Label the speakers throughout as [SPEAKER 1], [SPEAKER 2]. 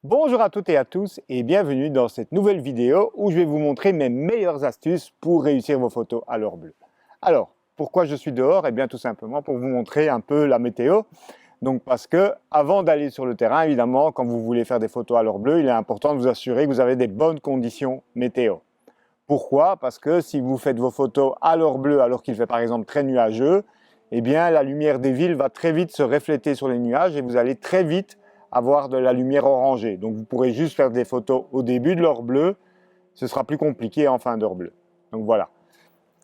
[SPEAKER 1] Bonjour à toutes et à tous et bienvenue dans cette nouvelle vidéo où je vais vous montrer mes meilleures astuces pour réussir vos photos à l'heure bleue. Alors, pourquoi je suis dehors? Eh bien tout simplement pour vous montrer un peu la météo. Donc parce que avant d'aller sur le terrain, évidemment, quand vous voulez faire des photos à l'heure bleue, il est important de vous assurer que vous avez des bonnes conditions météo. Pourquoi? Parce que si vous faites vos photos à l'heure bleue alors qu'il fait par exemple très nuageux, eh bien la lumière des villes va très vite se refléter sur les nuages et vous allez très vite avoir de la lumière orangée. Donc vous pourrez juste faire des photos au début de l'heure bleue, ce sera plus compliqué en fin d'heure bleue. Donc voilà.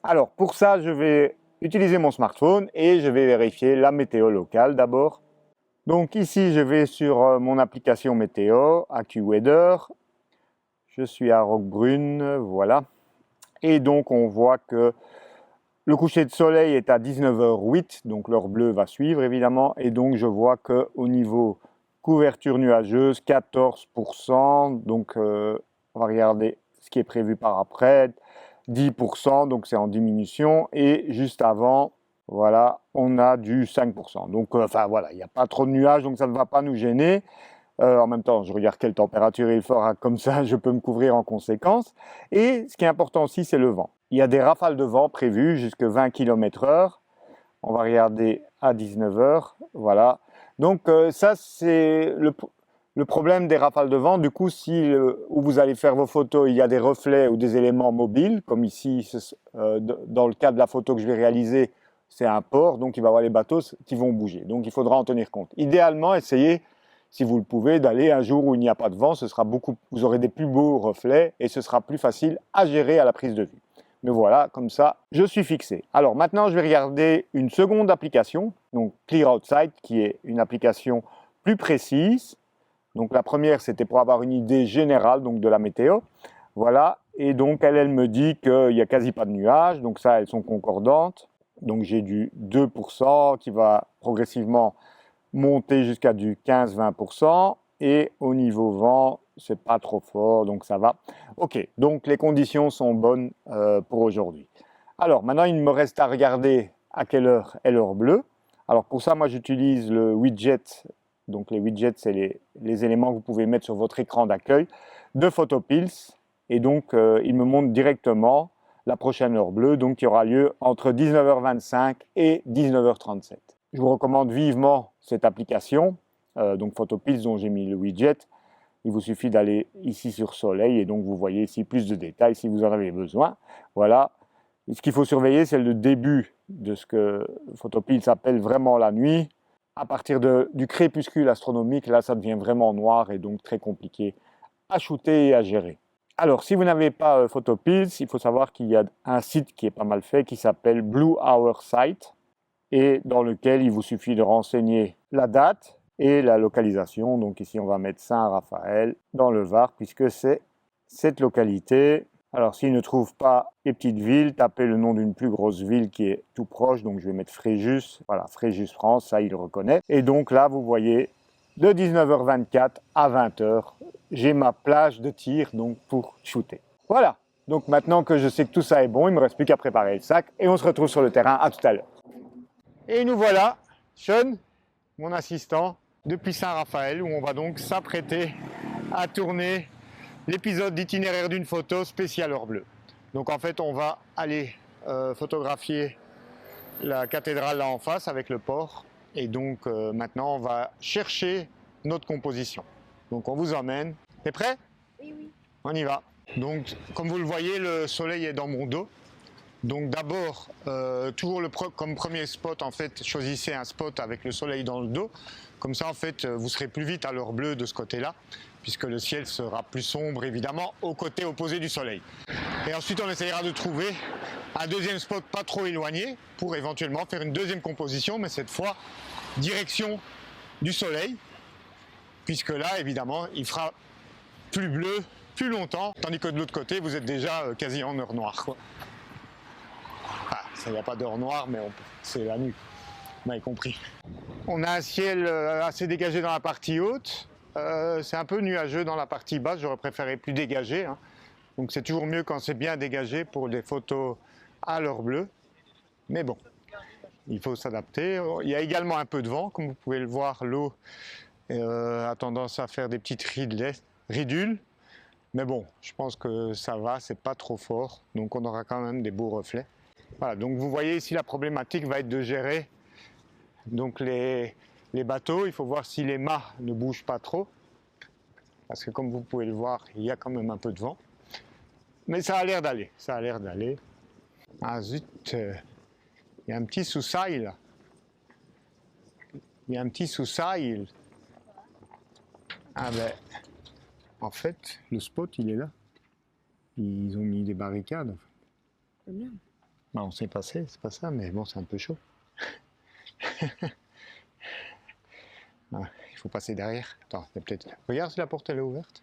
[SPEAKER 1] Alors pour ça, je vais utiliser mon smartphone et je vais vérifier la météo locale d'abord. Donc ici, je vais sur mon application météo, AccuWeather. Je suis à Roquebrune, voilà. Et donc on voit que le coucher de soleil est à 19h08, donc l'heure bleue va suivre évidemment. Et donc je vois qu'au niveau couverture nuageuse, 14%. Donc on va regarder ce qui est prévu par après. 10%, donc c'est en diminution. Et juste avant, voilà, on a du 5%. Donc enfin voilà, il n'y a pas trop de nuages, donc ça ne va pas nous gêner. En même temps, je regarde quelle température il fera, comme ça je peux me couvrir en conséquence. Et ce qui est important aussi, c'est le vent. Il y a des rafales de vent prévues jusqu'à 20 km/h. On va regarder à 19h, voilà. Donc ça, c'est le problème des rafales de vent. Du coup, si où vous allez faire vos photos, il y a des reflets ou des éléments mobiles, comme ici, dans le cas de la photo que je vais réaliser, c'est un port, donc il va y avoir les bateaux qui vont bouger. Donc il faudra en tenir compte. Idéalement, essayez, si vous le pouvez, d'aller un jour où il n'y a pas de vent. Vous aurez des plus beaux reflets et ce sera plus facile à gérer à la prise de vue. Mais voilà, comme ça, je suis fixé. Alors maintenant, je vais regarder une seconde application, donc Clear Outside, qui est une application plus précise. Donc la première, c'était pour avoir une idée générale donc, de la météo. Voilà, et donc elle me dit qu'il n'y a quasi pas de nuages, donc ça, elles sont concordantes. Donc j'ai du 2% qui va progressivement monter jusqu'à du 15-20%. Et au niveau vent, c'est pas trop fort, donc ça va. Ok, donc les conditions sont bonnes pour aujourd'hui. Alors maintenant, il me reste à regarder à quelle heure est l'heure bleue. Alors pour ça, moi j'utilise le widget. Donc les widgets, c'est les éléments que vous pouvez mettre sur votre écran d'accueil de Photopills. Et donc il me montre directement la prochaine heure bleue, donc qui aura lieu entre 19h25 et 19h37. Je vous recommande vivement cette application, donc Photopills dont j'ai mis le widget. Il vous suffit d'aller ici sur Soleil et donc vous voyez ici plus de détails si vous en avez besoin. Voilà. Et ce qu'il faut surveiller, c'est le début de ce que Photopills appelle vraiment la nuit. À partir du crépuscule astronomique, là, ça devient vraiment noir et donc très compliqué à shooter et à gérer. Alors, si vous n'avez pas Photopills, il faut savoir qu'il y a un site qui est pas mal fait qui s'appelle Blue Hour Site et dans lequel il vous suffit de renseigner la date et la localisation. Donc ici, on va mettre Saint-Raphaël dans le Var, puisque c'est cette localité. Alors, s'il ne trouve pas les petites villes, tapez le nom d'une plus grosse ville qui est tout proche. Donc, je vais mettre Fréjus. Voilà, Fréjus France, ça, il reconnaît. Et donc là, vous voyez, de 19h24 à 20h, j'ai ma plage de tir donc pour shooter. Voilà. Donc maintenant que je sais que tout ça est bon, il ne me reste plus qu'à préparer le sac et on se retrouve sur le terrain. À tout à l'heure. Et nous voilà, Sean, mon assistant, depuis Saint-Raphaël, où on va donc s'apprêter à tourner l'épisode d'itinéraire d'une photo spéciale heure bleue. Donc en fait, on va aller photographier la cathédrale là en face avec le port. Et donc maintenant, on va chercher notre composition. Donc on vous emmène. T'es prêt?
[SPEAKER 2] Oui, oui.
[SPEAKER 1] On y va. Donc comme vous le voyez, le soleil est dans mon dos. Donc d'abord, toujours comme premier spot, en fait, choisissez un spot avec le soleil dans le dos. Comme ça, en fait, vous serez plus vite à l'heure bleue de ce côté-là, puisque le ciel sera plus sombre, évidemment, au côté opposé du soleil. Et ensuite, on essayera de trouver un deuxième spot pas trop éloigné pour éventuellement faire une deuxième composition, mais cette fois, direction du soleil, puisque là, évidemment, il fera plus bleu plus longtemps, tandis que de l'autre côté, vous êtes déjà quasi en heure noire, quoi. Il n'y a pas d'heure noire, mais c'est la nuit. Vous m'avez compris. On a un ciel assez dégagé dans la partie haute. C'est un peu nuageux dans la partie basse. J'aurais préféré plus dégagé. Hein. Donc c'est toujours mieux quand c'est bien dégagé pour des photos à l'heure bleue. Mais bon, il faut s'adapter. Il y a également un peu de vent. Comme vous pouvez le voir, l'eau a tendance à faire des petites ridules. Mais bon, je pense que ça va, c'est pas trop fort. Donc on aura quand même des beaux reflets. Voilà, donc vous voyez ici la problématique va être de gérer donc les bateaux. Il faut voir si les mâts ne bougent pas trop. Parce que comme vous pouvez le voir, il y a quand même un peu de vent. Mais ça a l'air d'aller, ça a l'air d'aller. Ah zut, il y a un petit sous-sail là. Il y a un petit sous-sail. Ah ben, en fait, le spot il est là. Ils ont mis des barricades.
[SPEAKER 2] C'est bien.
[SPEAKER 1] Bah, on s'est passé, c'est pas ça, mais bon, c'est un peu chaud. Ah, il faut passer derrière. Attends, il y a peut-être. Regarde si la porte elle est ouverte.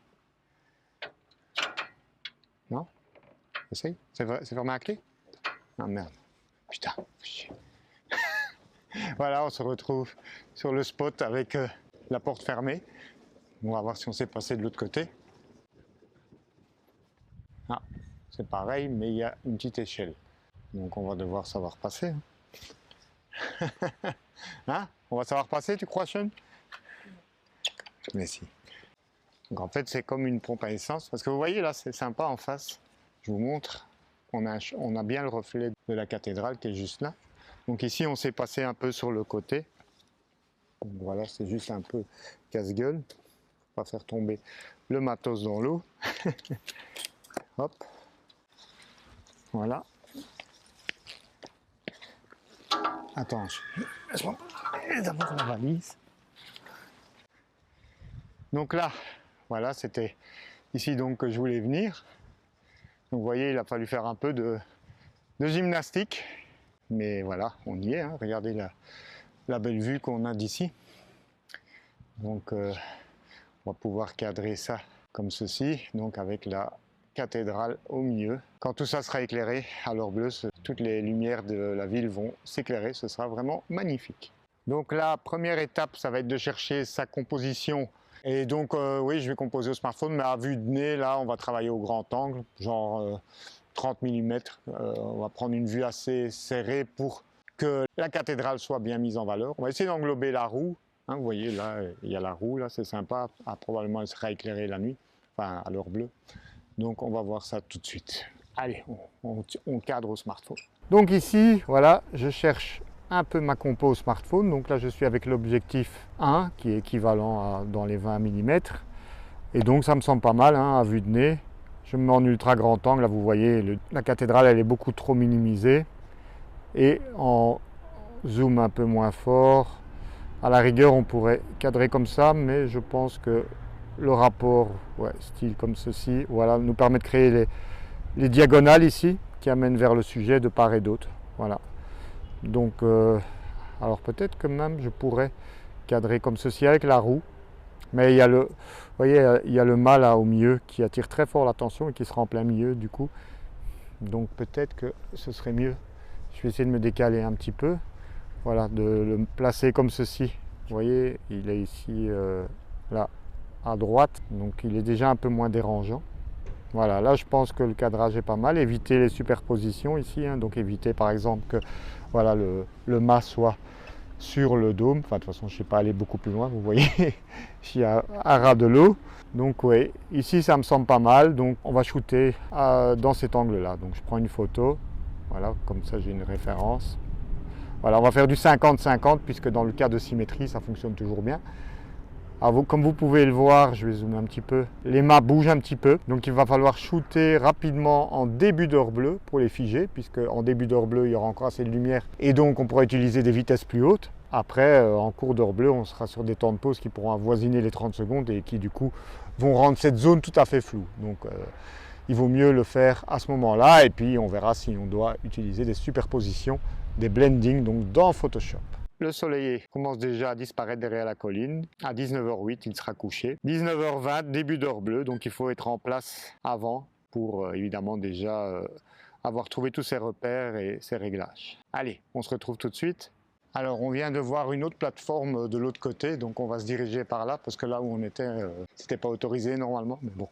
[SPEAKER 1] Non? Essaye. C'est fermé à clé? Ah merde. Putain. Voilà, on se retrouve sur le spot avec la porte fermée. On va voir si on sait passer de l'autre côté. Ah, c'est pareil, mais il y a une petite échelle. Donc on va devoir savoir passer. Hein? On va savoir passer, tu crois, Sean? Mais si. Donc en fait, c'est comme une pompe à essence. Parce que vous voyez là, c'est sympa en face. Je vous montre. On a bien le reflet de la cathédrale qui est juste là. Donc ici, on s'est passé un peu sur le côté. Donc voilà, c'est juste un peu casse-gueule. Pas faire tomber le matos dans l'eau. Hop. Voilà. Attends, laisse-moi d'abord la valise. Donc là, voilà, c'était ici donc que je voulais venir. Donc vous voyez, il a fallu faire un peu de gymnastique. Mais voilà, on y est. Hein. Regardez la belle vue qu'on a d'ici. Donc on va pouvoir cadrer ça comme ceci, donc avec la cathédrale au milieu. Quand tout ça sera éclairé à l'heure bleue, toutes les lumières de la ville vont s'éclairer, ce sera vraiment magnifique. Donc la première étape, ça va être de chercher sa composition. Et donc oui, je vais composer au smartphone, mais à vue de nez, là, on va travailler au grand angle, genre 30 mm. On va prendre une vue assez serrée pour que la cathédrale soit bien mise en valeur. On va essayer d'englober la roue. Hein, vous voyez, là, il y a la roue, là, c'est sympa. Ah, probablement, elle sera éclairée la nuit, enfin, à l'heure bleue. Donc, on va voir ça tout de suite. Allez, on cadre au smartphone. Donc ici, voilà, je cherche un peu ma compo au smartphone. Donc là, je suis avec l'objectif 1, qui est équivalent à dans les 20 mm. Et donc, ça me semble pas mal, hein, à vue de nez. Je me mets en ultra grand angle. Là, vous voyez, la cathédrale, elle est beaucoup trop minimisée. Et en zoom un peu moins fort, à la rigueur, on pourrait cadrer comme ça, mais je pense que le rapport, ouais, style comme ceci, voilà, nous permet de créer les diagonales ici, qui amènent vers le sujet de part et d'autre. Voilà. Donc, alors peut-être que même je pourrais cadrer comme ceci avec la roue, mais il y a le, vous voyez, il y a le mât là au milieu qui attire très fort l'attention et qui sera en plein milieu du coup. Donc peut-être que ce serait mieux. Je vais essayer de me décaler un petit peu. Voilà, de le placer comme ceci. Vous voyez, il est ici, là, à droite. Donc il est déjà un peu moins dérangeant. Voilà, là je pense que le cadrage est pas mal. Éviter les superpositions ici. Hein, donc éviter par exemple que voilà, le mât soit sur le dôme. Enfin de toute façon je ne sais pas aller beaucoup plus loin. Vous voyez, je suis à ras de l'eau. Donc oui, ici ça me semble pas mal. Donc on va shooter dans cet angle-là. Donc je prends une photo. Voilà, comme ça j'ai une référence. Voilà, on va faire du 50-50 puisque dans le cas de symétrie, ça fonctionne toujours bien. Alors, comme vous pouvez le voir, je vais zoomer un petit peu, les mâts bougent un petit peu. Donc il va falloir shooter rapidement en début d'heure bleue pour les figer, puisque en début d'heure bleue, il y aura encore assez de lumière et donc on pourra utiliser des vitesses plus hautes. Après, en cours d'heure bleue, on sera sur des temps de pause qui pourront avoisiner les 30 secondes et qui du coup vont rendre cette zone tout à fait floue. Donc il vaut mieux le faire à ce moment-là et puis on verra si on doit utiliser des superpositions, des blendings donc dans Photoshop. Le soleil commence déjà à disparaître derrière la colline. À 19h08, il sera couché. 19h20, début d'heure bleue, donc il faut être en place avant pour évidemment déjà avoir trouvé tous ses repères et ses réglages. Allez, on se retrouve tout de suite. Alors on vient de voir une autre plateforme de l'autre côté, donc on va se diriger par là parce que là où on était, c'était pas autorisé normalement, mais bon.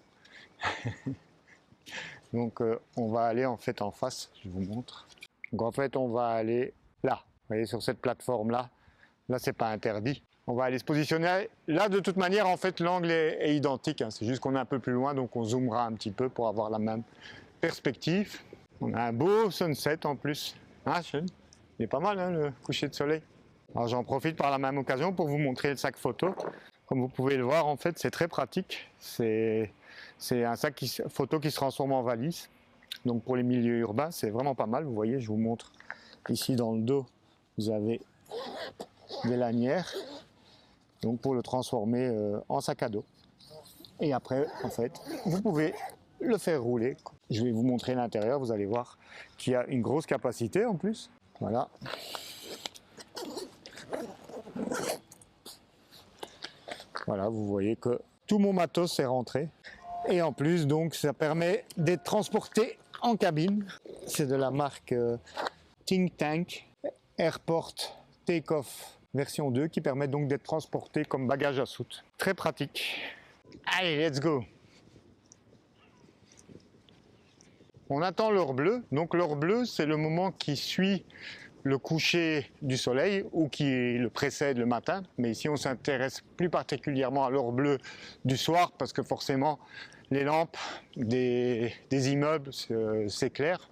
[SPEAKER 1] Donc on va aller en fait en face, je vous montre. Donc en fait on va aller là, vous voyez sur cette plateforme là, là c'est pas interdit. On va aller se positionner. Là, de toute manière, en fait, l'angle est identique. Hein. C'est juste qu'on est un peu plus loin, donc on zoomera un petit peu pour avoir la même perspective. On a un beau sunset en plus. Ah, il est pas mal, hein, le coucher de soleil. Alors, j'en profite par la même occasion pour vous montrer le sac photo. Comme vous pouvez le voir, en fait, c'est très pratique. C'est un sac photo qui se transforme en valise. Donc, pour les milieux urbains, c'est vraiment pas mal. Vous voyez, je vous montre ici dans le dos, vous avez des lanières. Donc pour le transformer en sac à dos. Et après, en fait, vous pouvez le faire rouler. Je vais vous montrer l'intérieur, vous allez voir qu'il y a une grosse capacité en plus. Voilà. Voilà, vous voyez que tout mon matos est rentré. Et en plus, donc, ça permet d'être transporté en cabine. C'est de la marque Think Tank Airport Takeoff version 2 qui permet donc d'être transporté comme bagage à soute. Très pratique. Allez, let's go. On attend l'heure bleue. Donc l'heure bleue, c'est le moment qui suit le coucher du soleil ou qui le précède le matin. Mais ici, on s'intéresse plus particulièrement à l'heure bleue du soir parce que forcément, les lampes des immeubles s'éclairent.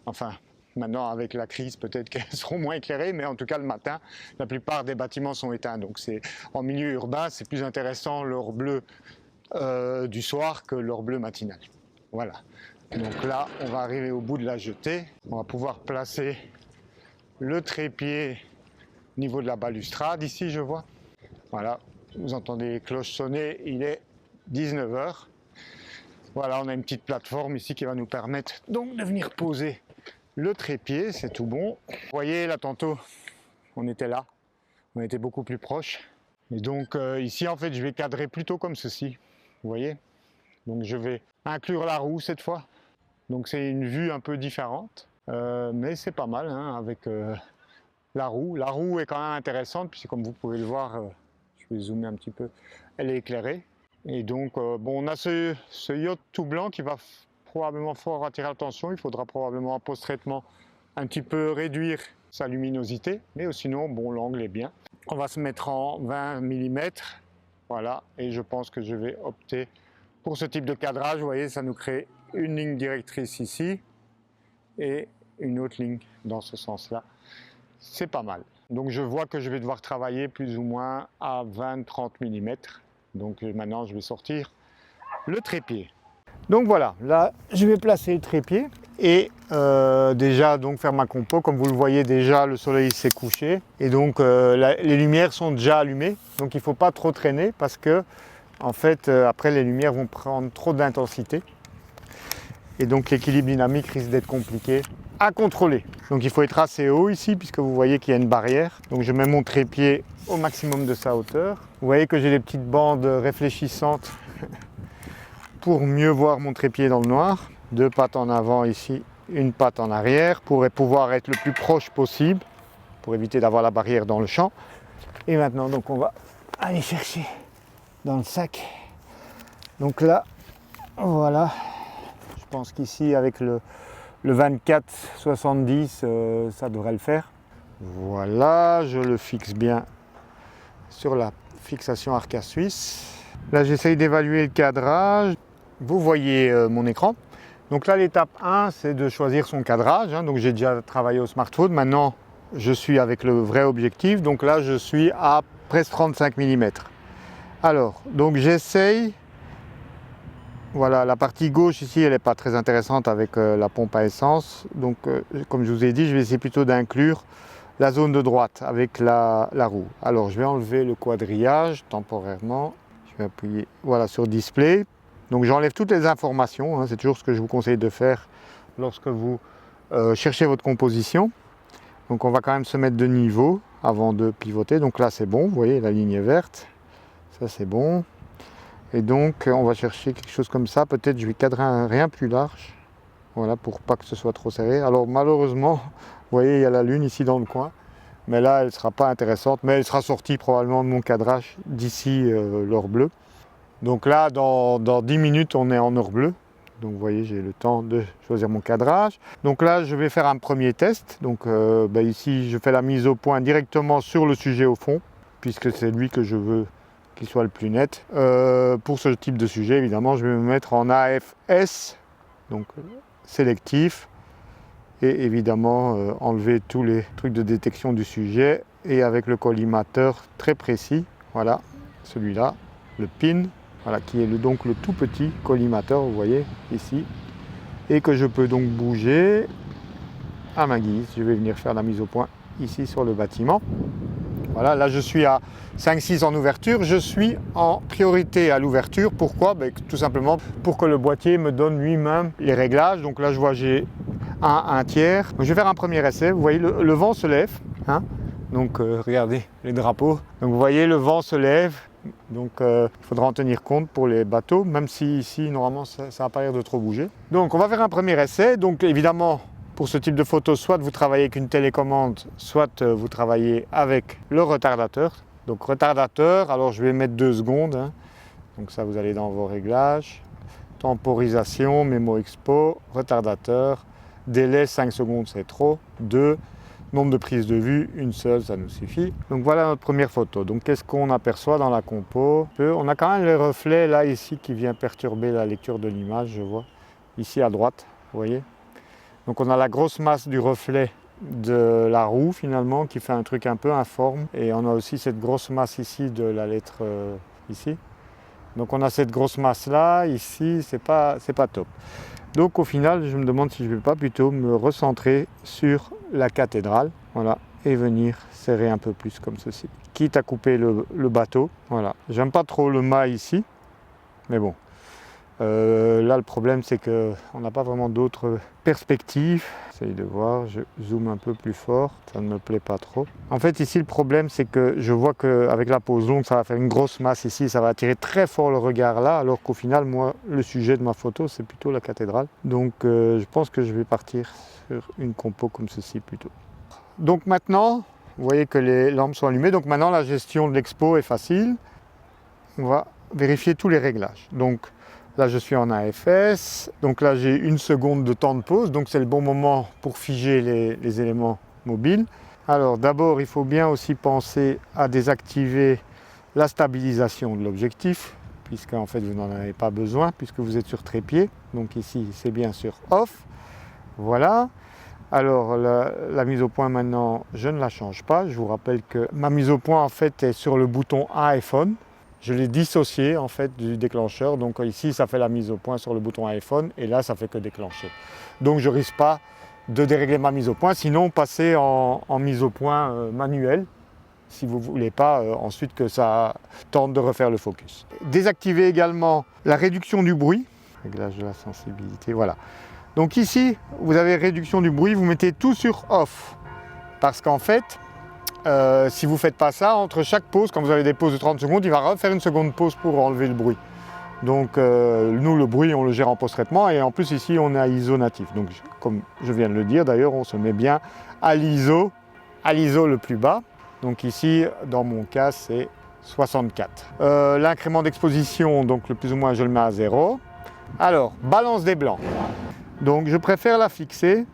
[SPEAKER 1] Enfin, maintenant, avec la crise, peut-être qu'elles seront moins éclairées, mais en tout cas, le matin, la plupart des bâtiments sont éteints. Donc, en milieu urbain, c'est plus intéressant l'heure bleue du soir que l'heure bleue matinale. Voilà. Donc là, on va arriver au bout de la jetée. On va pouvoir placer le trépied au niveau de la balustrade. Ici, je vois. Voilà. Vous entendez les cloches sonner. Il est 19 h. Voilà, on a une petite plateforme ici qui va nous permettre donc de venir poser le trépied, c'est tout bon. Vous voyez, là, tantôt, on était là. On était beaucoup plus proche. Et donc, ici, en fait, je vais cadrer plutôt comme ceci. Vous voyez? Donc, je vais inclure la roue cette fois. Donc, c'est une vue un peu différente. Mais c'est pas mal, hein, avec la roue. La roue est quand même intéressante, puisque comme vous pouvez le voir, je vais zoomer un petit peu, elle est éclairée. Et donc, bon, on a ce yacht tout blanc qui va probablement fort attirer l'attention. Il faudra probablement en post-traitement un petit peu réduire sa luminosité, mais sinon, bon, l'angle est bien. On va se mettre en 20 mm, voilà, et je pense que je vais opter pour ce type de cadrage. Vous voyez, ça nous crée une ligne directrice ici et une autre ligne dans ce sens-là. C'est pas mal. Donc, je vois que je vais devoir travailler plus ou moins à 20-30 mm. Donc, maintenant, je vais sortir le trépied. Donc voilà, là je vais placer le trépied et déjà donc faire ma compo. Comme vous le voyez déjà, le soleil s'est couché et donc les lumières sont déjà allumées. Donc il ne faut pas trop traîner parce que en fait après les lumières vont prendre trop d'intensité et donc l'équilibre dynamique risque d'être compliqué à contrôler. Donc il faut être assez haut ici puisque vous voyez qu'il y a une barrière. Donc je mets mon trépied au maximum de sa hauteur. Vous voyez que j'ai des petites bandes réfléchissantes pour mieux voir mon trépied dans le noir. 2 pattes en avant ici, 1 patte en arrière pour pouvoir être le plus proche possible pour éviter d'avoir la barrière dans le champ. Et maintenant donc on va aller chercher dans le sac. Donc là voilà, je pense qu'ici avec le 24-70 ça devrait le faire. Voilà, je le fixe bien sur la fixation Arca Suisse. Là j'essaye d'évaluer le cadrage. Vous voyez mon écran. Donc là, l'étape 1, c'est de choisir son cadrage. Hein. Donc j'ai déjà travaillé au smartphone. Maintenant, je suis avec le vrai objectif. Donc là, je suis à presque 35 mm. Alors, donc j'essaye. Voilà, la partie gauche ici, elle n'est pas très intéressante avec la pompe à essence. Donc, comme je vous ai dit, je vais essayer plutôt d'inclure la zone de droite avec la roue. Alors, je vais enlever le quadrillage temporairement. Je vais appuyer voilà, sur Display. Donc j'enlève toutes les informations, hein, c'est toujours ce que je vous conseille de faire lorsque vous cherchez votre composition. Donc on va quand même se mettre de niveau avant de pivoter. Donc là c'est bon, vous voyez la ligne est verte, ça c'est bon. Et donc on va chercher quelque chose comme ça, peut-être je vais cadrer un rien plus large, voilà, pour pas que ce soit trop serré. Alors malheureusement, vous voyez il y a la lune ici dans le coin, mais là elle ne sera pas intéressante, mais elle sera sortie probablement de mon cadrage d'ici l'heure bleue. Donc là, dans 10 minutes, on est en heure bleue. Donc vous voyez, j'ai le temps de choisir mon cadrage. Donc là, je vais faire un premier test. Donc ici, je fais la mise au point directement sur le sujet au fond. puisque c'est lui que je veux qu'il soit le plus net. Pour ce type de sujet, évidemment, je vais me mettre en AFS, donc sélectif, et évidemment enlever tous les trucs de détection du sujet, et avec le collimateur très précis, voilà, celui-là, le pin, voilà, qui est donc le tout petit collimateur, vous voyez, ici, et que je peux donc bouger à ma guise. Je vais venir faire la mise au point ici sur le bâtiment. Voilà, là je suis à 5-6 en ouverture, je suis en priorité à l'ouverture. Pourquoi? Tout simplement pour que le boîtier me donne lui-même les réglages. Donc là je vois j'ai un tiers. Donc, je vais faire un premier essai. Vous voyez le vent se lève. Hein, donc regardez les drapeaux. Donc vous voyez le vent se lève. Donc il faudra en tenir compte pour les bateaux, même si ici normalement ça n'a pas l'air de trop bouger. Donc on va faire un premier essai. Donc évidemment, pour ce type de photo, soit vous travaillez avec une télécommande, soit vous travaillez avec le retardateur. Donc retardateur, alors je vais mettre 2 secondes. Hein. Donc ça, vous allez dans vos réglages. Temporisation, mémo expo, retardateur. Délai 5 secondes, c'est trop. 2. Nombre de prises de vue, une seule, ça nous suffit. Donc voilà notre première photo. Donc qu'est-ce qu'on aperçoit dans la compo? On a quand même les reflets là, ici, qui vient perturber la lecture de l'image, je vois. Ici à droite, vous voyez. Donc on a la grosse masse du reflet de la roue finalement qui fait un truc un peu informe, et on a aussi cette grosse masse ici de la lettre ici. Donc on a cette grosse masse là, ici, c'est pas top. Donc au final je me demande si je ne vais pas plutôt me recentrer sur la cathédrale, voilà, et venir serrer un peu plus comme ceci. Quitte à couper le bateau, voilà. J'aime pas trop le mât ici, mais bon. Là le problème c'est qu'on n'a pas vraiment d'autres perspectives. J'essaye de voir, je zoome un peu plus fort, ça ne me plaît pas trop. En fait ici le problème c'est que je vois qu'avec la pose longue ça va faire une grosse masse ici, ça va attirer très fort le regard là, alors qu'au final moi le sujet de ma photo c'est plutôt la cathédrale. Donc je pense que je vais partir sur une compo comme ceci plutôt. Donc maintenant, vous voyez que les lampes sont allumées, donc maintenant la gestion de l'expo est facile. On va vérifier tous les réglages. Donc là, je suis en AFS, donc là j'ai 1 seconde de temps de pause, donc c'est le bon moment pour figer les éléments mobiles. Alors d'abord, il faut bien aussi penser à désactiver la stabilisation de l'objectif, puisqu'en fait vous n'en avez pas besoin, puisque vous êtes sur trépied. Donc ici, c'est bien sûr off. Voilà. Alors la mise au point maintenant, je ne la change pas. Je vous rappelle que ma mise au point en fait est sur le bouton iPhone. Je l'ai dissocié en fait du déclencheur, donc ici ça fait la mise au point sur le bouton iPhone et là ça fait que déclencher. Donc je risque pas de dérégler ma mise au point, sinon passer en mise au point manuelle si vous ne voulez pas ensuite que ça tente de refaire le focus. Désactiver également la réduction du bruit, réglage de la sensibilité, voilà. Donc ici vous avez réduction du bruit, vous mettez tout sur off parce qu'en fait si vous ne faites pas ça, entre chaque pause, quand vous avez des pauses de 30 secondes, il va refaire une seconde pause pour enlever le bruit. Donc nous, le bruit, on le gère en post-traitement, et en plus ici, on est à ISO natif. Donc comme je viens de le dire, d'ailleurs, on se met bien à l'ISO le plus bas. Donc ici, dans mon cas, c'est 64. L'incrément d'exposition, donc le plus ou moins, je le mets à 0. Alors, balance des blancs. Donc je préfère la fixer.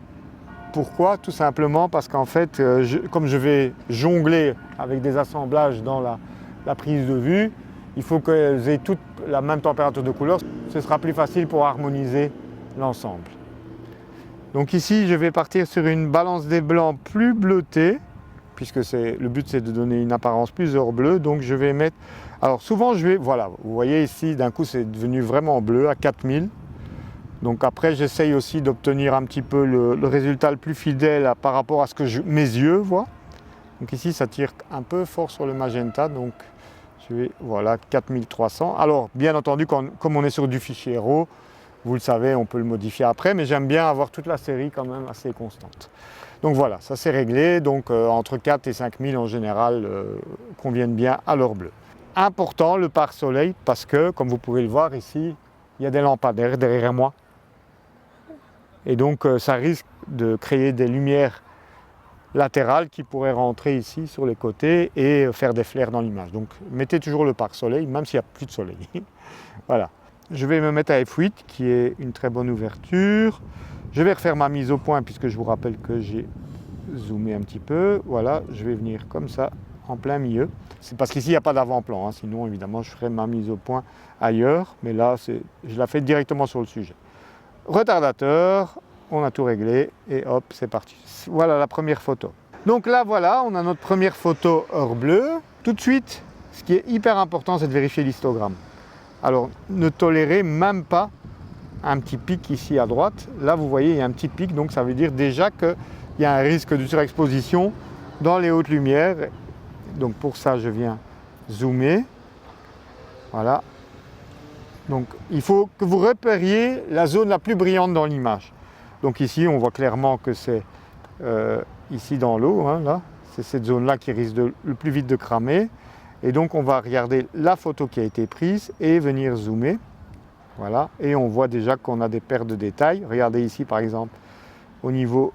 [SPEAKER 1] Pourquoi? Tout simplement parce qu'en fait, comme je vais jongler avec des assemblages dans la prise de vue, il faut qu'elles aient toutes la même température de couleur. Ce sera plus facile pour harmoniser l'ensemble. Donc ici, je vais partir sur une balance des blancs plus bleutée, puisque le but c'est de donner une apparence plus or bleu. Donc je vais mettre... Alors souvent, voilà, vous voyez ici, d'un coup, c'est devenu vraiment bleu à 4000. Donc après, j'essaye aussi d'obtenir un petit peu le résultat le plus fidèle par rapport à ce que mes yeux voient. Donc ici, ça tire un peu fort sur le magenta, donc je vais, voilà, 4300. Alors, bien entendu, comme on est sur du fichier RAW, vous le savez, on peut le modifier après, mais j'aime bien avoir toute la série quand même assez constante. Donc voilà, ça c'est réglé, donc entre 4 et 5000 en général conviennent bien à l'heure bleue. Important, le pare-soleil, parce que, comme vous pouvez le voir ici, il y a des lampadaires derrière moi. Et donc ça risque de créer des lumières latérales qui pourraient rentrer ici sur les côtés et faire des flares dans l'image. Donc mettez toujours le pare-soleil, même s'il n'y a plus de soleil. Voilà. Je vais me mettre à f8 qui est une très bonne ouverture. Je vais refaire ma mise au point puisque je vous rappelle que j'ai zoomé un petit peu. Voilà, je vais venir comme ça en plein milieu. C'est parce qu'ici il n'y a pas d'avant-plan, hein. Sinon évidemment je ferai ma mise au point ailleurs, mais là je la fais directement sur le sujet. Retardateur, on a tout réglé et hop, c'est parti. Voilà la première photo. Donc là voilà, on a notre première photo heure bleue. Tout de suite, ce qui est hyper important, c'est de vérifier l'histogramme. Alors ne tolérez même pas un petit pic ici à droite. Là vous voyez il y a un petit pic, donc ça veut dire déjà qu'il y a un risque de surexposition dans les hautes lumières. Donc pour ça je viens zoomer. Voilà. Donc il faut que vous repériez la zone la plus brillante dans l'image. Donc ici on voit clairement que c'est ici dans l'eau, hein, là. C'est cette zone-là qui risque le plus vite de cramer. Et donc on va regarder la photo qui a été prise et venir zoomer. Voilà, et on voit déjà qu'on a des pertes de détails. Regardez ici par exemple au niveau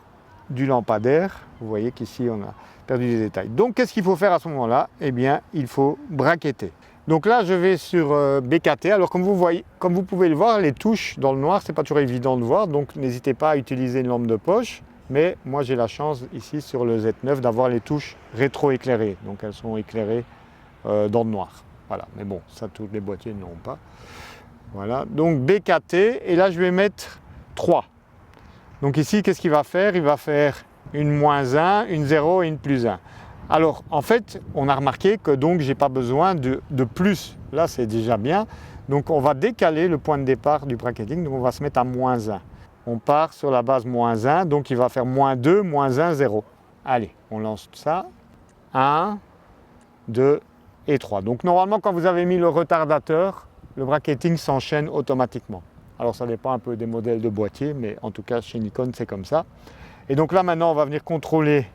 [SPEAKER 1] du lampadaire, vous voyez qu'ici on a perdu des détails. Donc qu'est-ce qu'il faut faire à ce moment-là? Eh bien il faut braqueter. Donc là je vais sur BKT. Alors comme vous pouvez le voir, les touches dans le noir, c'est pas toujours évident de voir, donc n'hésitez pas à utiliser une lampe de poche. Mais moi j'ai la chance ici sur le Z9 d'avoir les touches rétro-éclairées. Donc elles sont éclairées dans le noir. Voilà, mais bon, ça tous les boîtiers n'ont pas. Voilà, donc BKT, et là je vais mettre 3. Donc ici, qu'est-ce qu'il va faire? Il va faire une -1, une 0 et une +1. Alors en fait, on a remarqué que donc j'ai pas besoin de plus. Là c'est déjà bien. Donc on va décaler le point de départ du bracketing, donc on va se mettre à -1. On part sur la base -1, donc il va faire -2, -1, 0. Allez, on lance ça. 1, 2 et 3. Donc normalement quand vous avez mis le retardateur, le bracketing s'enchaîne automatiquement. Alors ça dépend un peu des modèles de boîtier, mais en tout cas chez Nikon c'est comme ça. Et donc là maintenant on va venir contrôler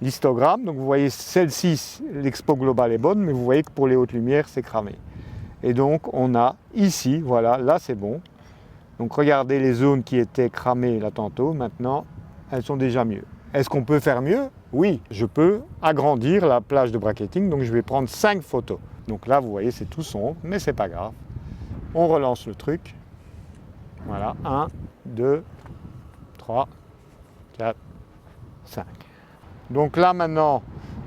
[SPEAKER 1] l'histogramme. Donc vous voyez celle-ci, l'expo globale est bonne, mais vous voyez que pour les hautes lumières c'est cramé. Et donc on a ici, voilà, là c'est bon. Donc regardez les zones qui étaient cramées là tantôt, maintenant elles sont déjà mieux. Est-ce qu'on peut faire mieux? Oui, je peux agrandir la plage de bracketing, donc je vais prendre 5 photos. Donc là, vous voyez, c'est tout sombre, mais c'est pas grave. On relance le truc. Voilà, 1, 2, 3, 4, 5. Donc là, maintenant,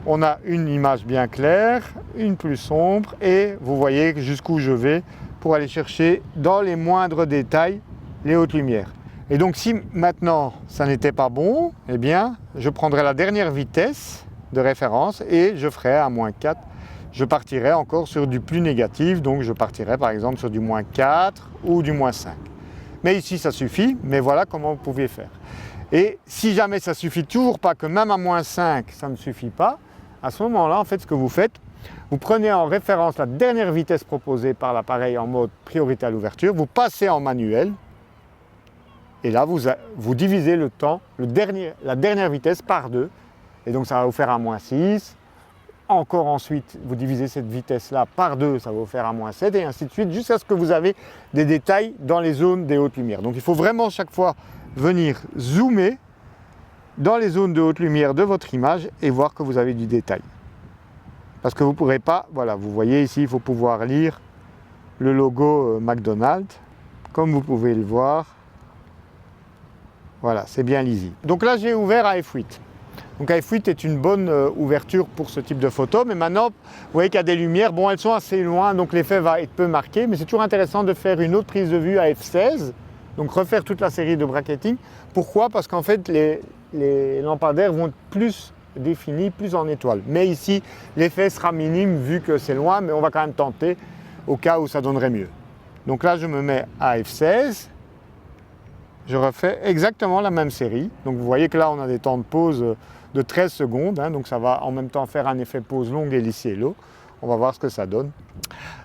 [SPEAKER 1] on a une image bien claire, une plus sombre, et vous voyez jusqu'où je vais pour aller chercher dans les moindres détails les hautes lumières. Et donc si maintenant ça n'était pas bon, eh bien je prendrai la dernière vitesse de référence et je ferai à -4. Je partirai encore sur du plus négatif, donc je partirai par exemple sur du -4 ou du -5. Mais ici ça suffit, mais voilà comment vous pouvez faire. Et si jamais ça ne suffit toujours pas, que même à -5 ça ne suffit pas, à ce moment-là en fait ce que vous faites, vous prenez en référence la dernière vitesse proposée par l'appareil en mode priorité à l'ouverture, vous passez en manuel. Et là, vous divisez le temps, la dernière vitesse par 2. Et donc, ça va vous faire un -6. Encore ensuite, vous divisez cette vitesse-là par 2, ça va vous faire un -7, et ainsi de suite, jusqu'à ce que vous avez des détails dans les zones des hautes lumières. Donc, il faut vraiment chaque fois venir zoomer dans les zones de haute lumière de votre image et voir que vous avez du détail. Parce que vous ne pourrez pas, voilà, vous voyez ici, il faut pouvoir lire le logo McDonald's, comme vous pouvez le voir. Voilà, c'est bien lisible. Donc là, j'ai ouvert à f8. Donc à f8 est une bonne ouverture pour ce type de photo. Mais maintenant, vous voyez qu'il y a des lumières. Bon, elles sont assez loin, donc l'effet va être peu marqué. Mais c'est toujours intéressant de faire une autre prise de vue à f16. Donc refaire toute la série de bracketing. Pourquoi? Parce qu'en fait, les lampadaires vont être plus définis, plus en étoile. Mais ici, l'effet sera minime vu que c'est loin. Mais on va quand même tenter au cas où ça donnerait mieux. Donc là, je me mets à f16. Je refais exactement la même série. Donc vous voyez que là, on a des temps de pause de 13 secondes. Hein, donc ça va en même temps faire un effet pause longue et lisser l'eau. On va voir ce que ça donne.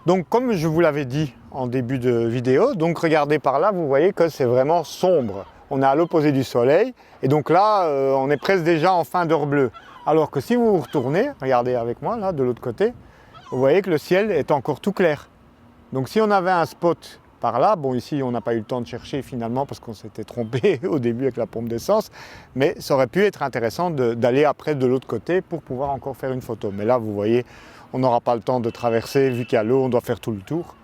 [SPEAKER 1] Donc comme je vous l'avais dit en début de vidéo, donc regardez par là, vous voyez que c'est vraiment sombre. On est à l'opposé du soleil. Et donc là, on est presque déjà en fin d'heure bleue. Alors que si vous vous retournez, regardez avec moi là, de l'autre côté, vous voyez que le ciel est encore tout clair. Donc si on avait un spot par là, bon ici on n'a pas eu le temps de chercher finalement parce qu'on s'était trompé au début avec la pompe d'essence, mais ça aurait pu être intéressant d'aller après de l'autre côté pour pouvoir encore faire une photo. Mais là vous voyez, on n'aura pas le temps de traverser, vu qu'il y a l'eau, on doit faire tout le tour.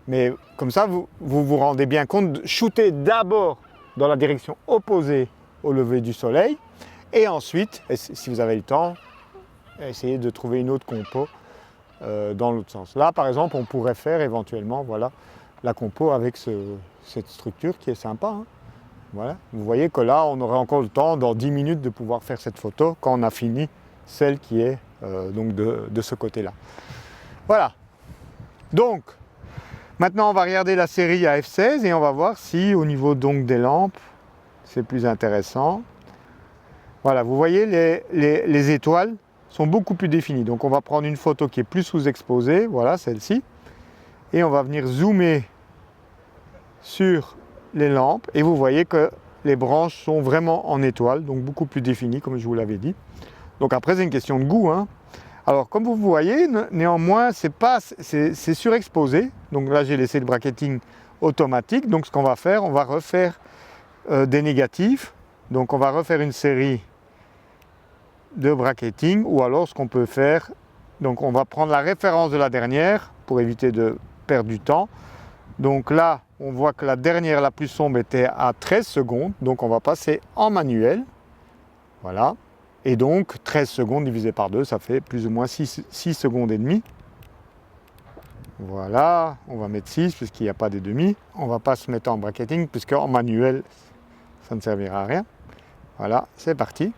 [SPEAKER 1] Mais comme ça vous vous rendez bien compte de shooter d'abord dans la direction opposée au lever du soleil et ensuite, si vous avez le temps, essayer de trouver une autre compo dans l'autre sens. Là, par exemple, on pourrait faire éventuellement, voilà, la compo avec cette structure qui est sympa, hein. Voilà. Vous voyez que là, on aurait encore le temps, dans 10 minutes, de pouvoir faire cette photo quand on a fini celle qui est donc de ce côté-là. Voilà. Donc, maintenant, on va regarder la série à f16 et on va voir si, au niveau donc des lampes, c'est plus intéressant. Voilà, vous voyez, les étoiles sont beaucoup plus définies. Donc, on va prendre une photo qui est plus sous-exposée, voilà, celle-ci, et on va venir zoomer sur les lampes et vous voyez que les branches sont vraiment en étoiles, donc beaucoup plus définies, comme je vous l'avais dit. Donc après, c'est une question de goût, hein. Alors, comme vous voyez, néanmoins, c'est surexposé. Donc là, j'ai laissé le bracketing automatique. Donc, ce qu'on va faire, on va refaire des négatifs. Donc, on va refaire une série de bracketing. Ou alors, ce qu'on peut faire, donc on va prendre la référence de la dernière pour éviter de perdre du temps. Donc là, on voit que la dernière, la plus sombre, était à 13 secondes. Donc, on va passer en manuel. Voilà. Et donc, 13 secondes divisé par 2, ça fait plus ou moins 6 secondes et demie. Voilà, on va mettre 6 puisqu'il n'y a pas des demi. On ne va pas se mettre en bracketing puisqu'en manuel, ça ne servira à rien. Voilà, c'est parti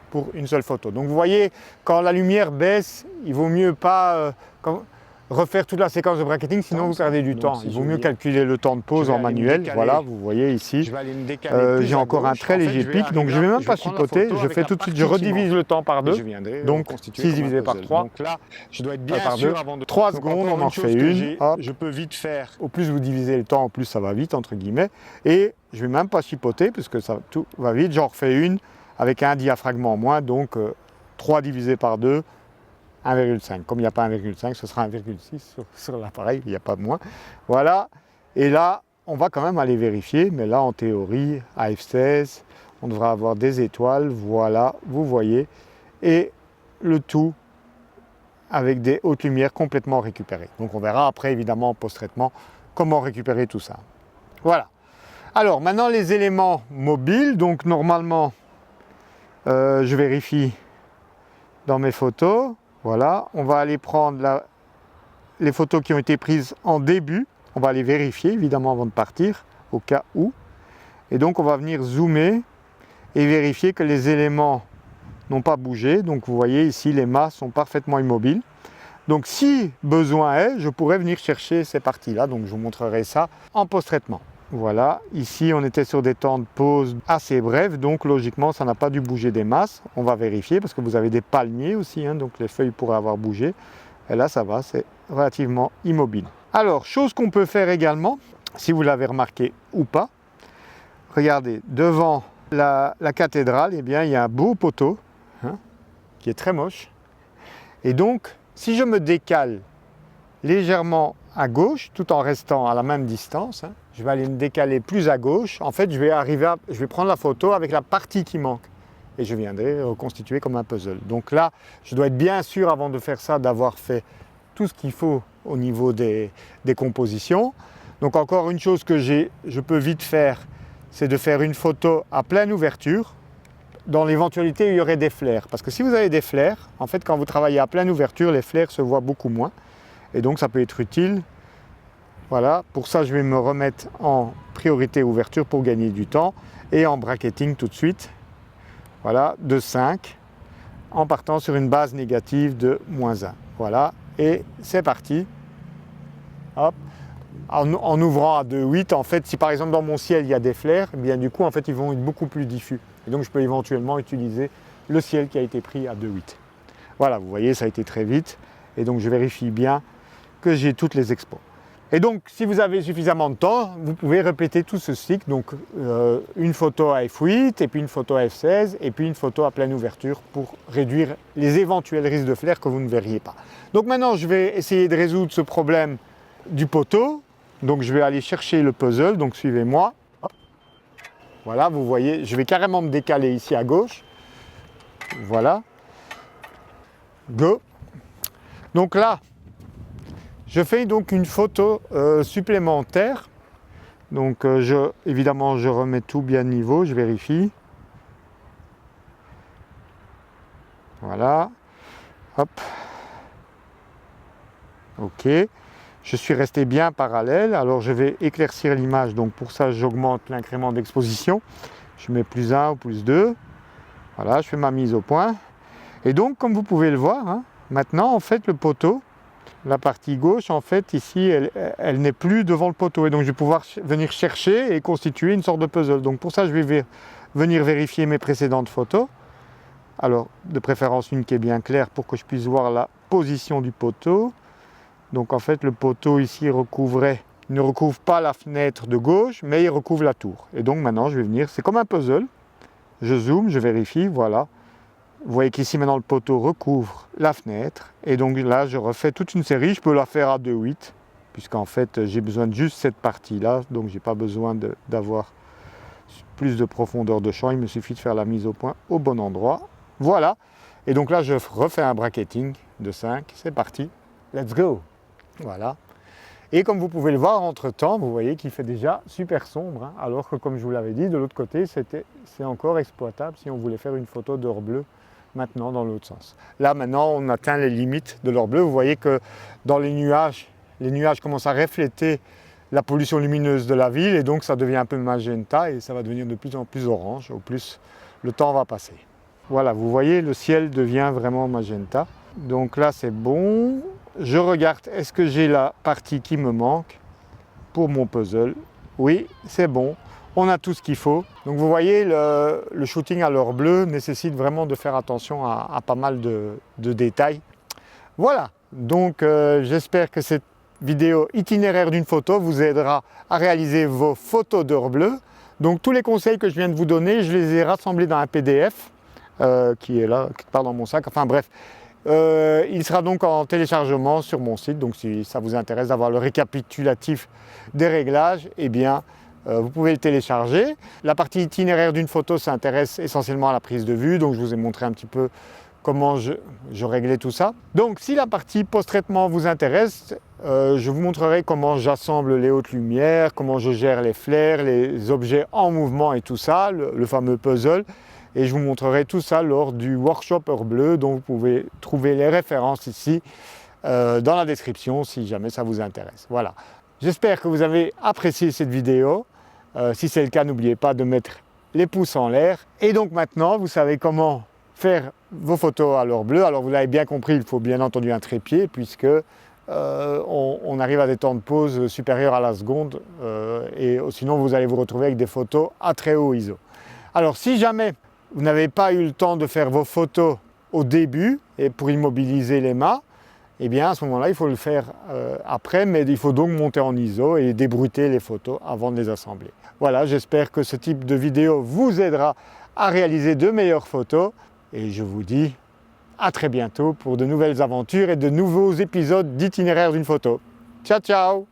[SPEAKER 1] pour une seule photo. Donc vous voyez, quand la lumière baisse, il vaut mieux pas refaire toute la séquence de bracketing, sinon vous perdez du temps. Il vaut mieux calculer le temps de pause en manuel. Voilà, vous voyez ici, j'ai encore un très léger pic, donc je ne vais même pas chipoter. Je fais tout de suite, je redivise le temps par 2. Donc 6 divisé par 3. Donc là, je dois être bien sûr avant de 3 secondes, on en fait une. Je peux vite faire. Au plus vous divisez le temps, au plus ça va vite, entre guillemets. Et je ne vais même pas chipoter, puisque ça, tout va vite. J'en refais une avec un diaphragme en moins, donc 3 divisé par 2. 1,5. Comme il n'y a pas 1,5, ce sera 1,6 sur l'appareil, il n'y a pas de moins. Voilà. Et là, on va quand même aller vérifier, mais là, en théorie, à f16, on devra avoir des étoiles. Voilà, vous voyez. Et le tout avec des hautes lumières complètement récupérées. Donc, on verra après, évidemment, en post-traitement, comment récupérer tout ça. Voilà. Alors, maintenant, les éléments mobiles. Donc, normalement, je vérifie dans mes photos. Voilà, on va aller prendre les photos qui ont été prises en début. On va les vérifier évidemment avant de partir, au cas où. Et donc on va venir zoomer et vérifier que les éléments n'ont pas bougé. Donc vous voyez ici, les mâts sont parfaitement immobiles. Donc si besoin est, je pourrais venir chercher ces parties-là. Donc je vous montrerai ça en post-traitement. Voilà, ici on était sur des temps de pause assez brefs, donc logiquement ça n'a pas dû bouger des masses. On va vérifier parce que vous avez des palmiers aussi, hein, donc les feuilles pourraient avoir bougé. Et là ça va, c'est relativement immobile. Alors, chose qu'on peut faire également, si vous l'avez remarqué ou pas, regardez, devant la cathédrale, eh bien, il y a un beau poteau, hein, qui est très moche. Et donc, si je me décale légèrement à gauche, tout en restant à la même distance, hein, je vais aller me décaler plus à gauche. En fait, je vais prendre la photo avec la partie qui manque et je viendrai reconstituer comme un puzzle. Donc là, je dois être bien sûr, avant de faire ça, d'avoir fait tout ce qu'il faut au niveau des compositions. Donc encore une chose que je peux vite faire, c'est de faire une photo à pleine ouverture, dans l'éventualité où il y aurait des flares. Parce que si vous avez des flares, en fait, quand vous travaillez à pleine ouverture, les flares se voient beaucoup moins. Et donc, ça peut être utile. Voilà, pour ça, je vais me remettre en priorité ouverture pour gagner du temps et en bracketing tout de suite. Voilà, de 5, en partant sur une base négative de -1. Voilà, et c'est parti. Hop. En ouvrant à 2,8, en fait, si par exemple dans mon ciel il y a des flares, eh bien du coup, en fait, ils vont être beaucoup plus diffus. Et donc, je peux éventuellement utiliser le ciel qui a été pris à 2,8. Voilà, vous voyez, ça a été très vite. Et donc, je vérifie bien que j'ai toutes les expos. Et donc, si vous avez suffisamment de temps, vous pouvez répéter tout ce cycle. Donc, une photo à f8, et puis une photo à f16, et puis une photo à pleine ouverture pour réduire les éventuels risques de flares que vous ne verriez pas. Donc maintenant, je vais essayer de résoudre ce problème du poteau. Donc, je vais aller chercher le puzzle. Donc, suivez-moi. Voilà, vous voyez, je vais carrément me décaler ici à gauche. Voilà. Go. Donc là, je fais donc une photo supplémentaire. Donc évidemment, je remets tout bien niveau, je vérifie. Voilà. Hop. Ok. Je suis resté bien parallèle, alors je vais éclaircir l'image, donc pour ça j'augmente l'incrément d'exposition. Je mets +1 ou +2. Voilà, je fais ma mise au point. Et donc, comme vous pouvez le voir, hein, maintenant, en fait, le poteau, la partie gauche, en fait, ici, elle n'est plus devant le poteau. Et donc, je vais pouvoir venir chercher et constituer une sorte de puzzle. Donc, pour ça, je vais venir vérifier mes précédentes photos. Alors, de préférence, une qui est bien claire pour que je puisse voir la position du poteau. Donc, en fait, le poteau, ici, il ne recouvre pas la fenêtre de gauche, mais il recouvre la tour. Et donc, maintenant, je vais venir, c'est comme un puzzle. Je zoome, je vérifie, voilà. Vous voyez qu'ici maintenant le poteau recouvre la fenêtre et donc là je refais toute une série, je peux la faire à 2/8 puisqu'en fait j'ai besoin de juste cette partie là, donc j'ai pas besoin d'avoir plus de profondeur de champ, il me suffit de faire la mise au point au bon endroit. Voilà, et donc là je refais un bracketing de 5, c'est parti, let's go. Voilà. Et comme vous pouvez le voir, entre-temps, vous voyez qu'il fait déjà super sombre, hein, alors que comme je vous l'avais dit, de l'autre côté, c'est encore exploitable si on voulait faire une photo d'or bleu maintenant dans l'autre sens. Là, maintenant, on atteint les limites de l'or bleu. Vous voyez que dans les nuages commencent à refléter la pollution lumineuse de la ville et donc ça devient un peu magenta et ça va devenir de plus en plus orange au plus le temps va passer. Voilà, vous voyez, le ciel devient vraiment magenta. Donc là, c'est bon. Je regarde, est-ce que j'ai la partie qui me manque pour mon puzzle? Oui, c'est bon. On a tout ce qu'il faut. Donc vous voyez, le shooting à l'or bleu nécessite vraiment de faire attention à pas mal de détails. Voilà, donc j'espère que cette vidéo itinéraire d'une photo vous aidera à réaliser vos photos d'or bleu. Donc tous les conseils que je viens de vous donner, je les ai rassemblés dans un PDF qui est là, quelque part dans mon sac. Enfin bref, il sera donc en téléchargement sur mon site, donc si ça vous intéresse d'avoir le récapitulatif des réglages, eh bien vous pouvez le télécharger. La partie itinéraire d'une photo s'intéresse essentiellement à la prise de vue, donc je vous ai montré un petit peu comment je réglais tout ça. Donc si la partie post-traitement vous intéresse, je vous montrerai comment j'assemble les hautes lumières, comment je gère les flares, les objets en mouvement et tout ça, le fameux puzzle. Et je vous montrerai tout ça lors du workshop Or Bleu dont vous pouvez trouver les références ici dans la description si jamais ça vous intéresse. Voilà. J'espère que vous avez apprécié cette vidéo. Si c'est le cas, n'oubliez pas de mettre les pouces en l'air. Et donc maintenant, vous savez comment faire vos photos à l'or bleu. Alors vous l'avez bien compris, il faut bien entendu un trépied puisque on arrive à des temps de pause supérieurs à la seconde et sinon vous allez vous retrouver avec des photos à très haut ISO. Alors si jamais vous n'avez pas eu le temps de faire vos photos au début et pour immobiliser les mâts, eh bien à ce moment-là, il faut le faire après, mais il faut donc monter en ISO et débruiter les photos avant de les assembler. Voilà, j'espère que ce type de vidéo vous aidera à réaliser de meilleures photos et je vous dis à très bientôt pour de nouvelles aventures et de nouveaux épisodes d'itinéraire d'une photo. Ciao, ciao!